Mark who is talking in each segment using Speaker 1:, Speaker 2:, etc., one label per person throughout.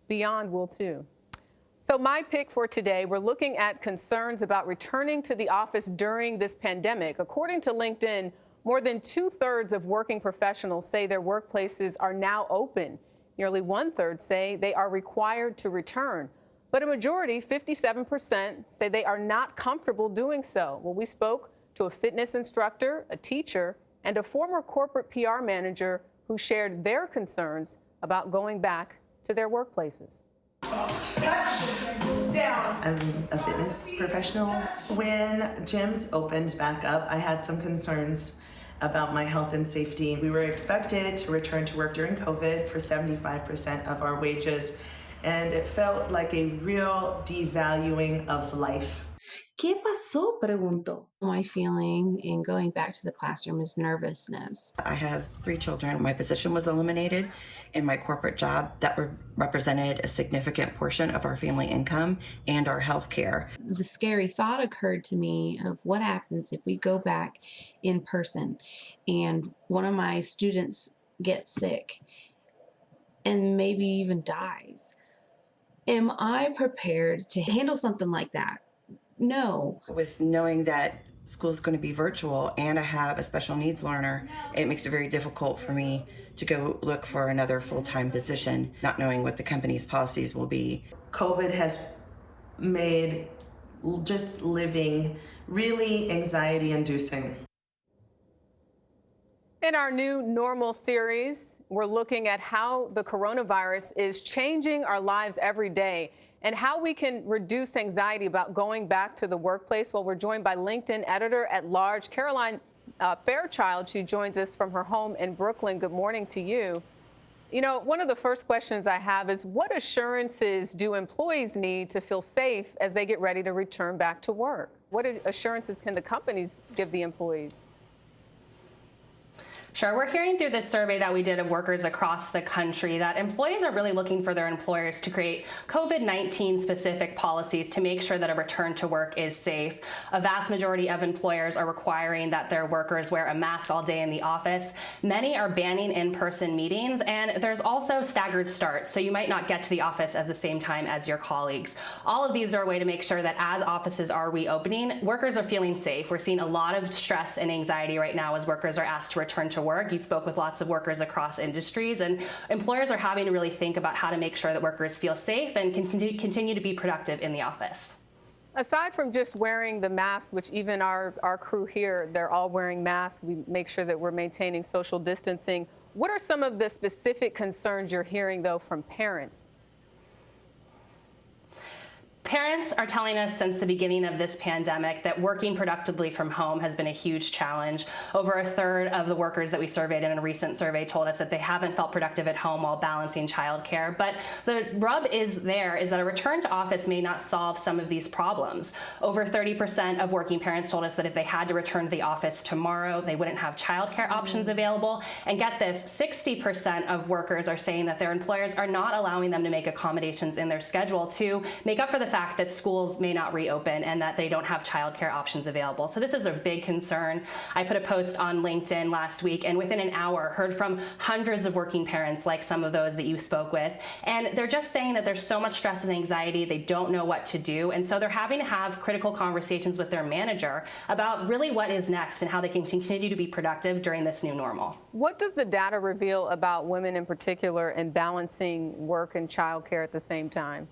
Speaker 1: Beyond will too. So my pick for today, we're looking at concerns about returning to the office during this pandemic. According to LinkedIn, more than 2/3 of working professionals say their workplaces are now open. Nearly 1/3 say they are required to return. But a majority, 57%, say they are not comfortable doing so. Well, we spoke to a fitness instructor, a teacher, and a former corporate PR manager who shared their concerns about going back to their workplaces.
Speaker 2: I'm a fitness professional. When gyms opened back up, I had some concerns about my health and safety. We were expected to return to work during COVID for 75% of our wages, and it felt like a real devaluing of life.
Speaker 3: ¿Qué pasó? Preguntó.
Speaker 4: My feeling in going back to the classroom is nervousness.
Speaker 5: I have 3 children. My position was eliminated in my corporate job that represented a significant portion of our family income and our health care.
Speaker 4: The scary thought occurred to me of what happens if we go back in person and one of my students gets sick and maybe even dies. Am I prepared to handle something like that? No.
Speaker 5: With knowing that school is going to be virtual and I have a special needs learner, it makes it very difficult for me to go look for another full-time position, not knowing what the company's policies will be.
Speaker 2: COVID has made just living really anxiety-inducing.
Speaker 1: In our new normal series, we're looking at how the coronavirus is changing our lives every day and how we can reduce anxiety about going back to the workplace. Well, we're joined by LinkedIn editor-at-large Caroline Fairchild. She joins us from her home in Brooklyn. Good morning to you. You know, one of the first questions I have is, what assurances do employees need to feel safe as they get ready to return back to work? What assurances can the companies give the employees?
Speaker 6: Sure. We're hearing through this survey that we did of workers across the country that employees are really looking for their employers to create COVID-19 specific policies to make sure that a return to work is safe. A vast majority of employers are requiring that their workers wear a mask all day in the office. Many are banning in-person meetings, and there's also staggered starts, so you might not get to the office at the same time as your colleagues. All of these are a way to make sure that as offices are reopening, workers are feeling safe. We're seeing a lot of stress and anxiety right now as workers are asked to return to work. You spoke with lots of workers across industries, and employers are having to really think about how to make sure that workers feel safe and can continue to be productive in the office.
Speaker 1: Aside from just wearing the mask, which even our crew here, they're all wearing masks, we make sure that we're maintaining social distancing. What are some of the specific concerns you're hearing, though, from parents?
Speaker 6: Parents are telling us since the beginning of this pandemic that working productively from home has been a huge challenge. Over a third of the workers that we surveyed in a recent survey told us that they haven't felt productive at home while balancing childcare. But the rub is that a return to office may not solve some of these problems. Over 30% of working parents told us that if they had to return to the office tomorrow, they wouldn't have childcare options available. And get this, 60% of workers are saying that their employers are not allowing them to make accommodations in their schedule to make up for the fact that schools may not reopen and that they don't have childcare options available. So this is a big concern. I put a post on LinkedIn last week, and within an hour heard from hundreds of working parents like some of those that you spoke with. And they're just saying that there's so much stress and anxiety, they don't know what to do. And so they're having to have critical conversations with their manager about really what is next and how they can continue to be productive during this new normal.
Speaker 1: What does the data reveal about women in particular and balancing work and childcare at the same time?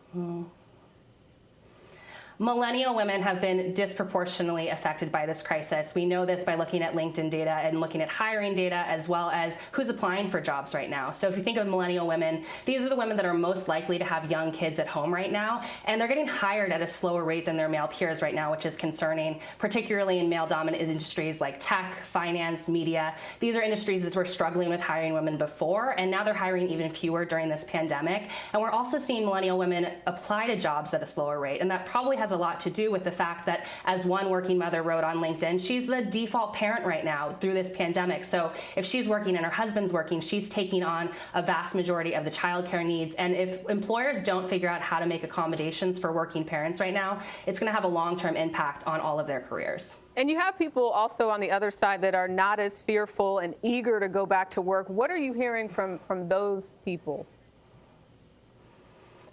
Speaker 6: Millennial women have been disproportionately affected by this crisis. We know this by looking at LinkedIn data and looking at hiring data, as well as who's applying for jobs right now. So if you think of millennial women, these are the women that are most likely to have young kids at home right now, and they're getting hired at a slower rate than their male peers right now, which is concerning, particularly in male-dominated industries like tech, finance, media. These are industries that were struggling with hiring women before, and now they're hiring even fewer during this pandemic. And we're also seeing millennial women apply to jobs at a slower rate, and that probably has a lot to do with the fact that, as one working mother wrote on LinkedIn, she's the default parent right now through this pandemic. So if she's working and her husband's working, she's taking on a vast majority of the childcare needs. And if employers don't figure out how to make accommodations for working parents right now, it's going to have a long-term impact on all of their careers.
Speaker 1: And you have people also on the other side that are not as fearful and eager to go back to work. What are you hearing from those people?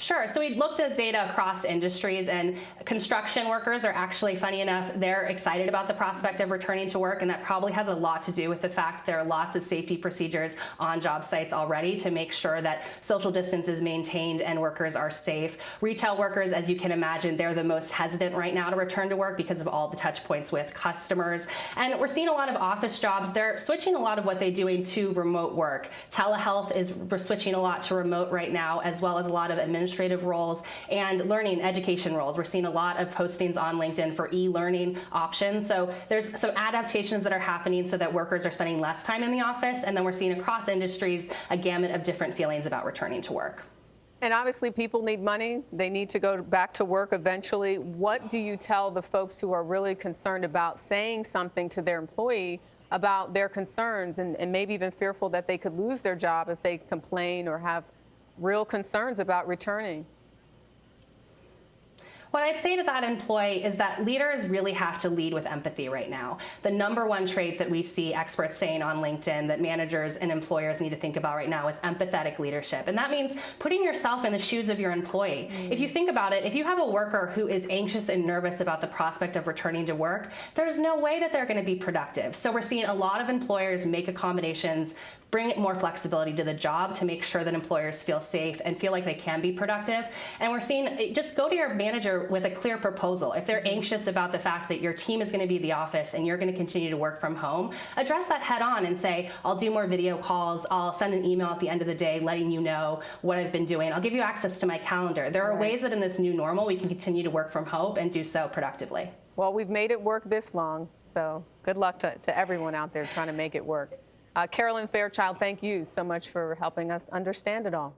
Speaker 6: Sure. So we looked at data across industries, and construction workers are actually, funny enough, they're excited about the prospect of returning to work, and that probably has a lot to do with the fact there are lots of safety procedures on job sites already to make sure that social distance is maintained and workers are safe. Retail workers, as you can imagine, they're the most hesitant right now to return to work because of all the touch points with customers. And we're seeing a lot of office jobs. They're switching a lot of what they're doing to remote work. Telehealth is we're switching a lot to remote right now, as well as a lot of administrative roles and learning education roles. We're seeing a lot of postings on LinkedIn for e-learning options. So there's some adaptations that are happening so that workers are spending less time in the office. And then we're seeing across industries a gamut of different feelings about returning to work.
Speaker 1: And obviously people need money. They need to go back to work eventually. What do you tell the folks who are really concerned about saying something to their employee about their concerns and maybe even fearful that they could lose their job if they complain or have real concerns about returning?
Speaker 6: What I'd say to that employee is that leaders really have to lead with empathy right now. The #1 trait that we see experts saying on LinkedIn that managers and employers need to think about right now is empathetic leadership. And that means putting yourself in the shoes of your employee. If you think about it, if you have a worker who is anxious and nervous about the prospect of returning to work, there's no way that they're going to be productive. So we're seeing a lot of employers make accommodations, bring more flexibility to the job to make sure that employers feel safe and feel like they can be productive. And we're seeing, just go to your manager with a clear proposal. If they're anxious about the fact that your team is going to be the office and you're going to continue to work from home, address that head on and say, I'll do more video calls, I'll send an email at the end of the day letting you know what I've been doing. I'll give you access to my calendar. There are ways that in this new normal we can continue to work from home and do so productively.
Speaker 1: Well, we've made it work this long, so good luck to everyone out there trying to make it work. Carolyn Fairchild, thank you so much for helping us understand it all.